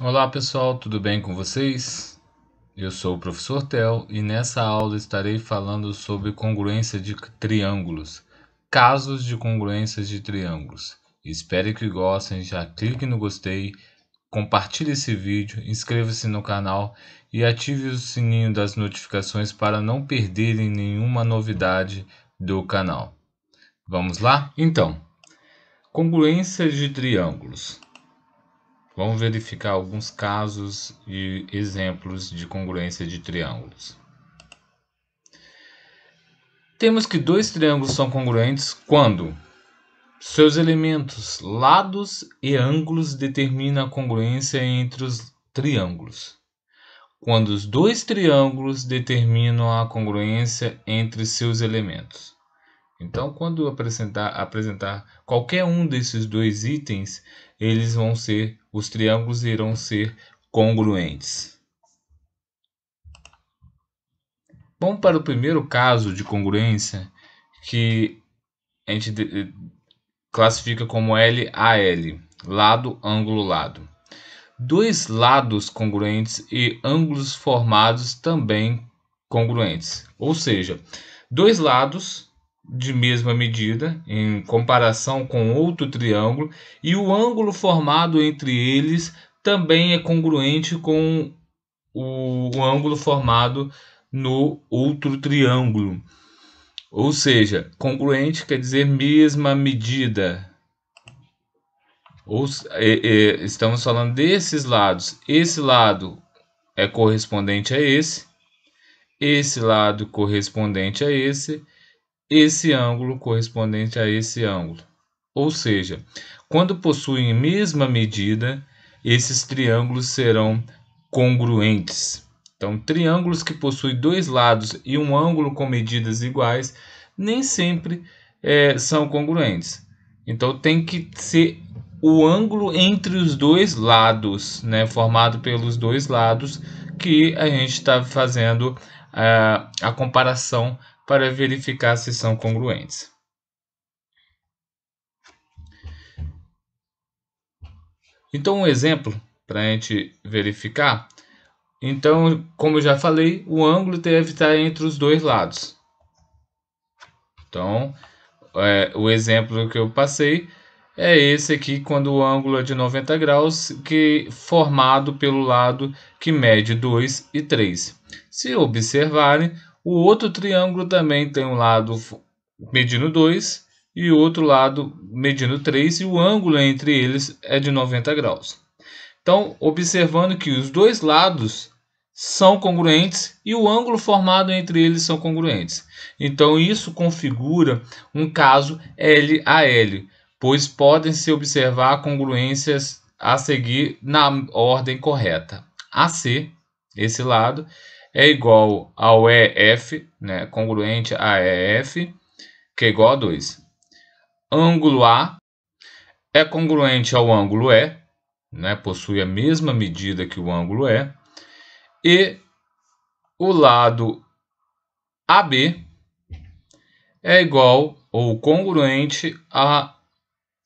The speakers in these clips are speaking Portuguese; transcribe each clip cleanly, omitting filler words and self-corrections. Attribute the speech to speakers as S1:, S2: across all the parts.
S1: Olá pessoal, tudo bem com vocês? Eu sou o professor Tel e nessa aula estarei falando sobre congruência de triângulos, casos de congruências de triângulos. Espero que gostem, já clique no gostei, compartilhe esse vídeo, inscreva-se no canal e ative o sininho das notificações para não perderem nenhuma novidade do canal. Vamos lá? Então, congruência de triângulos. Vamos verificar alguns casos e exemplos de congruência de triângulos. Temos que dois triângulos são congruentes quando seus elementos, lados e ângulos determinam a congruência entre os triângulos. Quando os dois triângulos determinam a congruência entre seus elementos. Então, quando apresentar qualquer um desses dois itens, os triângulos irão ser congruentes. Vamos para o primeiro caso de congruência, que a gente classifica como LAL, lado, ângulo, lado. Dois lados congruentes e ângulos formados também congruentes. Ou seja, dois lados de mesma medida em comparação com outro triângulo e o ângulo formado entre eles também é congruente com o ângulo formado no outro triângulo. Ou seja, congruente quer dizer mesma medida. Estamos falando desses lados. Esse lado é correspondente a esse lado correspondente a esse ângulo correspondente a esse ângulo. Ou seja, quando possuem mesma medida, esses triângulos serão congruentes. Então, triângulos que possuem dois lados e um ângulo com medidas iguais nem sempre são congruentes. Então, tem que ser o ângulo entre os dois lados, né, formado pelos dois lados, que a gente está fazendo a comparação para verificar se são congruentes. Então, um exemplo para a gente verificar. Então, como eu já falei, o ângulo deve estar entre os dois lados. Então, o exemplo que eu passei é esse aqui, quando o ângulo é de 90 graus, formado pelo lado que mede 2 e 3. Se observarem, o outro triângulo também tem um lado medindo 2 e o outro lado medindo 3, e o ângulo entre eles é de 90 graus. Então, observando que os dois lados são congruentes e o ângulo formado entre eles são congruentes. Então, isso configura um caso LAL, pois podem-se observar congruências a seguir na ordem correta. AC, esse lado, é igual ao EF, né, congruente a EF, que é igual a 2. Ângulo A é congruente ao ângulo E, né, possui a mesma medida que o ângulo E, e o lado AB é igual ou congruente a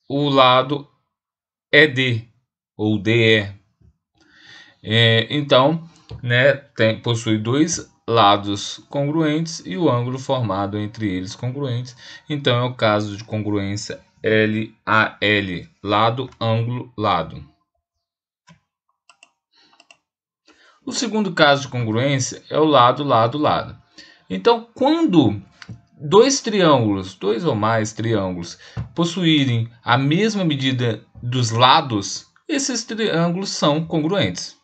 S1: o lado ED ou DE. Então, né, possui dois lados congruentes e o ângulo formado entre eles congruentes. Então, é o caso de congruência LAL, lado, ângulo, lado. O segundo caso de congruência é o lado, lado, lado. Então, quando dois ou mais triângulos, possuírem a mesma medida dos lados, esses triângulos são congruentes.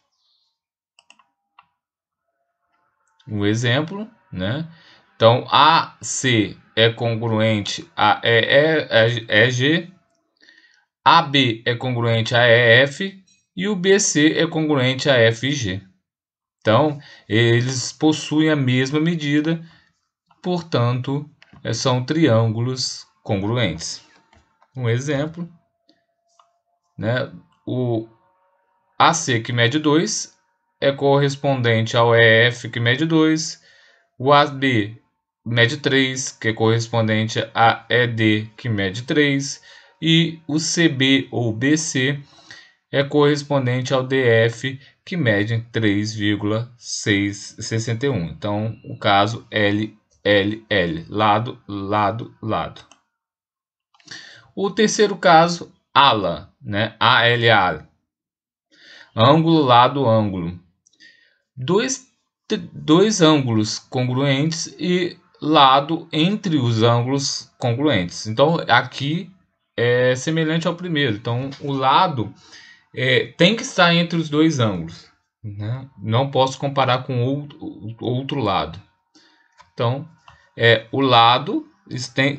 S1: Um exemplo, né? Então, AC é congruente a EG, AB é congruente a EF e o BC é congruente a FG. Então, eles possuem a mesma medida, portanto, são triângulos congruentes. Um exemplo, né? O AC, que mede 2, é correspondente ao EF, que mede 2, o AB mede 3, que é correspondente a ED, que mede 3, e o CB ou BC é correspondente ao DF, que mede 3,661. Então, o caso L, L, L, lado, lado, lado. O terceiro caso, ALA, né? ALA, ângulo, lado, ângulo. Dois ângulos congruentes e lado entre os ângulos congruentes. Então, aqui é semelhante ao primeiro. Então, o lado tem que estar entre os dois ângulos, né? Não posso comparar com outro lado. Então, o lado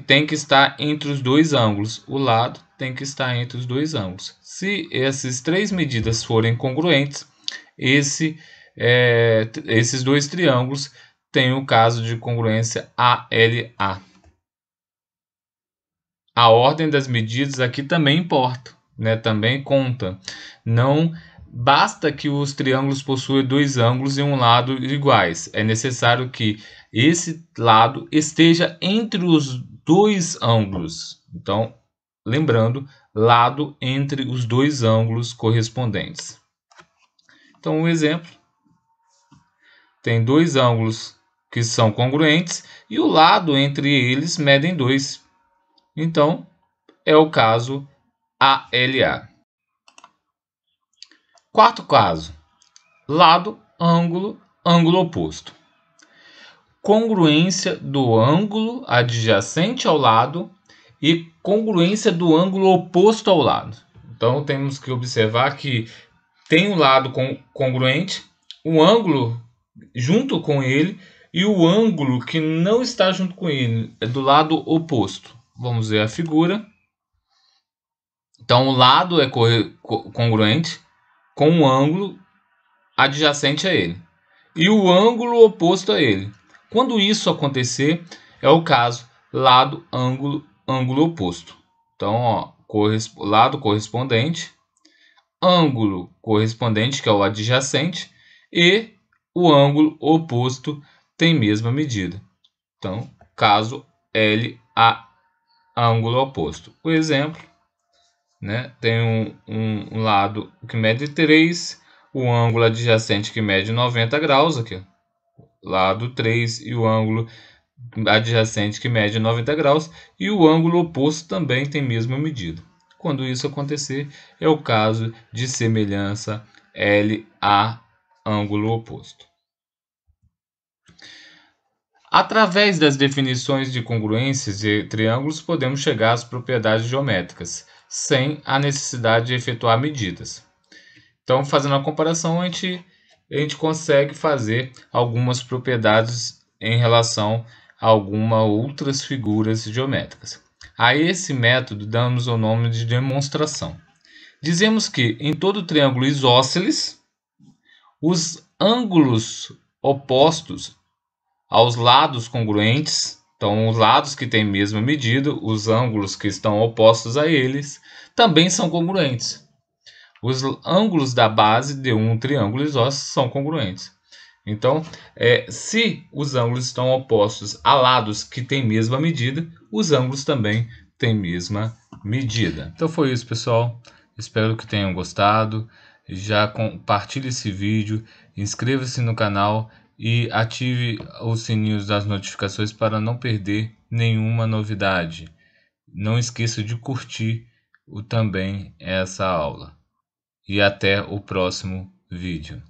S1: tem que estar entre os dois ângulos. O lado tem que estar entre os dois ângulos. Se essas três medidas forem congruentes, esses dois triângulos têm o caso de congruência ALA. A ordem das medidas aqui também importa, né? Também conta. Não basta que os triângulos possuam dois ângulos e um lado iguais. É necessário que esse lado esteja entre os dois ângulos. Então, lembrando, lado entre os dois ângulos correspondentes. Então, um exemplo. Tem dois ângulos que são congruentes e o lado entre eles medem 2. Então, é o caso ALA. Quarto caso, lado, ângulo, ângulo oposto. Congruência do ângulo adjacente ao lado e congruência do ângulo oposto ao lado. Então, temos que observar que tem um lado congruente, o ângulo junto com ele e o ângulo que não está junto com ele é do lado oposto. Vamos ver a figura. Então, o lado é congruente com o ângulo adjacente a ele e o ângulo oposto a ele. Quando isso acontecer, é o caso lado, ângulo, ângulo oposto. Então, ó, lado correspondente, ângulo correspondente, que é o adjacente, e o ângulo oposto tem mesma medida. Então, caso LA, ângulo oposto. O exemplo, né, tem um lado que mede 3, o ângulo adjacente que mede 90 graus, aqui, lado 3, e o ângulo adjacente que mede 90 graus, e o ângulo oposto também tem mesma medida. Quando isso acontecer, é o caso de semelhança LA, ângulo oposto. Através das definições de congruências de triângulos, podemos chegar às propriedades geométricas, sem a necessidade de efetuar medidas. Então, fazendo a comparação, a gente consegue fazer algumas propriedades em relação a algumas outras figuras geométricas. A esse método damos o nome de demonstração. Dizemos que em todo triângulo isósceles, os ângulos opostos aos lados congruentes, então os lados que têm a mesma medida, os ângulos que estão opostos a eles, também são congruentes. Os ângulos da base de um triângulo isósceles são congruentes. Então, se os ângulos estão opostos a lados que têm mesma medida, os ângulos também têm mesma medida. Então foi isso, pessoal. Espero que tenham gostado. Já compartilhe esse vídeo, inscreva-se no canal e ative os sininhos das notificações para não perder nenhuma novidade. Não esqueça de curtir também essa aula. E até o próximo vídeo.